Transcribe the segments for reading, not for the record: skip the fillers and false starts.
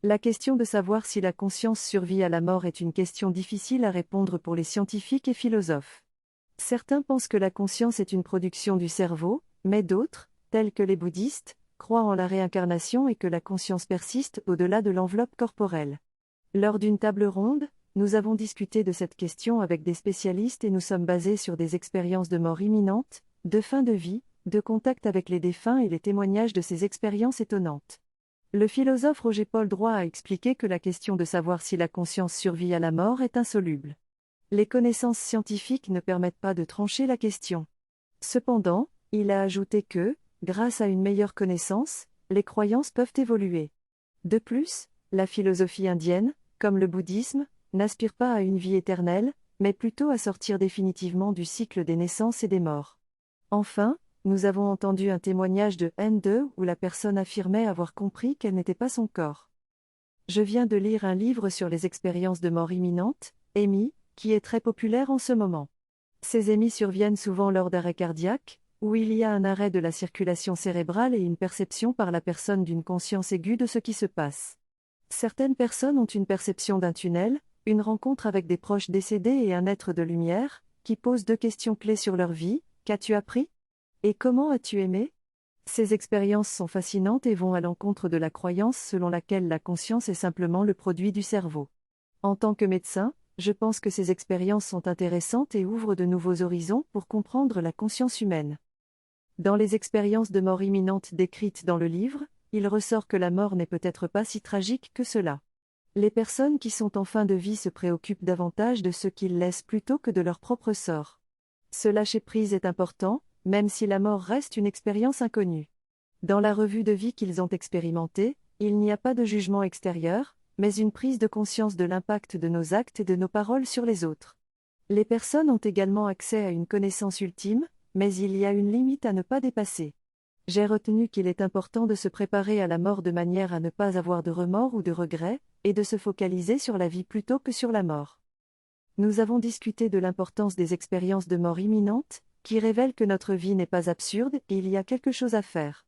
La question de savoir si la conscience survit à la mort est une question difficile à répondre pour les scientifiques et philosophes. Certains pensent que la conscience est une production du cerveau, mais d'autres, tels que les bouddhistes, croient en la réincarnation et que la conscience persiste au-delà de l'enveloppe corporelle. Lors d'une table ronde, nous avons discuté de cette question avec des spécialistes et nous sommes basés sur des expériences de mort imminente, de fin de vie, de contact avec les défunts et les témoignages de ces expériences étonnantes. Le philosophe Roger-Paul Droit a expliqué que la question de savoir si la conscience survit à la mort est insoluble. Les connaissances scientifiques ne permettent pas de trancher la question. Cependant, il a ajouté que, grâce à une meilleure connaissance, les croyances peuvent évoluer. De plus, la philosophie indienne, comme le bouddhisme, n'aspire pas à une vie éternelle, mais plutôt à sortir définitivement du cycle des naissances et des morts. Enfin, nous avons entendu un témoignage de N2 où la personne affirmait avoir compris qu'elle n'était pas son corps. Je viens de lire un livre sur les expériences de mort imminente, EMI, qui est très populaire en ce moment. Ces EMI surviennent souvent lors d'arrêts cardiaques, où il y a un arrêt de la circulation cérébrale et une perception par la personne d'une conscience aiguë de ce qui se passe. Certaines personnes ont une perception d'un tunnel, une rencontre avec des proches décédés et un être de lumière, qui posent 2 questions clés sur leur vie: qu'as-tu appris? Et comment as-tu aimé? Ces expériences sont fascinantes et vont à l'encontre de la croyance selon laquelle la conscience est simplement le produit du cerveau. En tant que médecin, je pense que ces expériences sont intéressantes et ouvrent de nouveaux horizons pour comprendre la conscience humaine. Dans les expériences de mort imminente décrites dans le livre, il ressort que la mort n'est peut-être pas si tragique que cela. Les personnes qui sont en fin de vie se préoccupent davantage de ce qu'ils laissent plutôt que de leur propre sort. Ce lâcher-prise est important, même si la mort reste une expérience inconnue. Dans la revue de vie qu'ils ont expérimentée, il n'y a pas de jugement extérieur, mais une prise de conscience de l'impact de nos actes et de nos paroles sur les autres. Les personnes ont également accès à une connaissance ultime, mais il y a une limite à ne pas dépasser. J'ai retenu qu'il est important de se préparer à la mort de manière à ne pas avoir de remords ou de regrets, et de se focaliser sur la vie plutôt que sur la mort. Nous avons discuté de l'importance des expériences de mort imminente, qui révèlent que notre vie n'est pas absurde et il y a quelque chose à faire.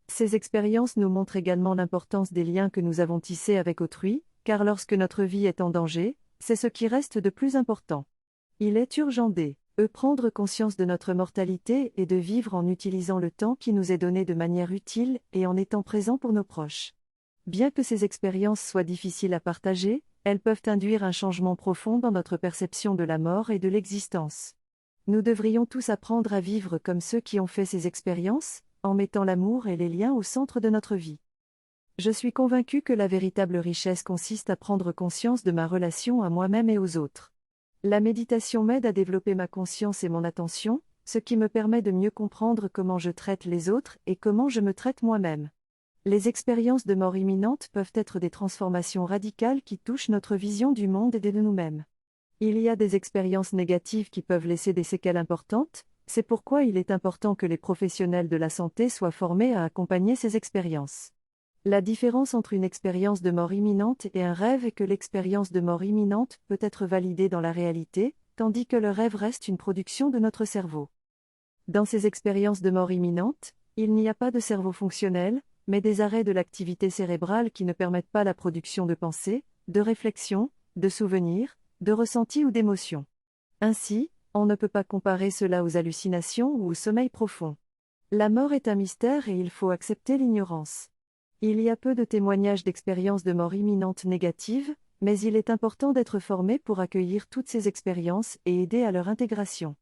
Ces expériences nous montrent également l'importance des liens que nous avons tissés avec autrui, car lorsque notre vie est en danger, c'est ce qui reste de plus important. Il est urgent prendre conscience de notre mortalité et de vivre en utilisant le temps qui nous est donné de manière utile et en étant présent pour nos proches. Bien que ces expériences soient difficiles à partager, elles peuvent induire un changement profond dans notre perception de la mort et de l'existence. Nous devrions tous apprendre à vivre comme ceux qui ont fait ces expériences, en mettant l'amour et les liens au centre de notre vie. Je suis convaincu que la véritable richesse consiste à prendre conscience de ma relation à moi-même et aux autres. La méditation m'aide à développer ma conscience et mon attention, ce qui me permet de mieux comprendre comment je traite les autres et comment je me traite moi-même. Les expériences de mort imminente peuvent être des transformations radicales qui touchent notre vision du monde et de nous-mêmes. Il y a des expériences négatives qui peuvent laisser des séquelles importantes, c'est pourquoi il est important que les professionnels de la santé soient formés à accompagner ces expériences. La différence entre une expérience de mort imminente et un rêve est que l'expérience de mort imminente peut être validée dans la réalité, tandis que le rêve reste une production de notre cerveau. Dans ces expériences de mort imminente, il n'y a pas de cerveau fonctionnel, mais des arrêts de l'activité cérébrale qui ne permettent pas la production de pensées, de réflexions, de souvenirs, de ressentis ou d'émotions. Ainsi, on ne peut pas comparer cela aux hallucinations ou au sommeil profond. La mort est un mystère et il faut accepter l'ignorance. Il y a peu de témoignages d'expériences de mort imminente négatives, mais il est important d'être formé pour accueillir toutes ces expériences et aider à leur intégration.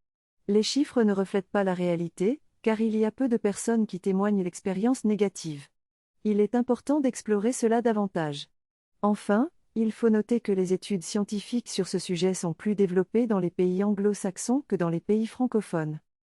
Les chiffres ne reflètent pas la réalité, car il y a peu de personnes qui témoignent l'expérience négative. Il est important d'explorer cela davantage. Enfin, il faut noter que les études scientifiques sur ce sujet sont plus développées dans les pays anglo-saxons que dans les pays francophones.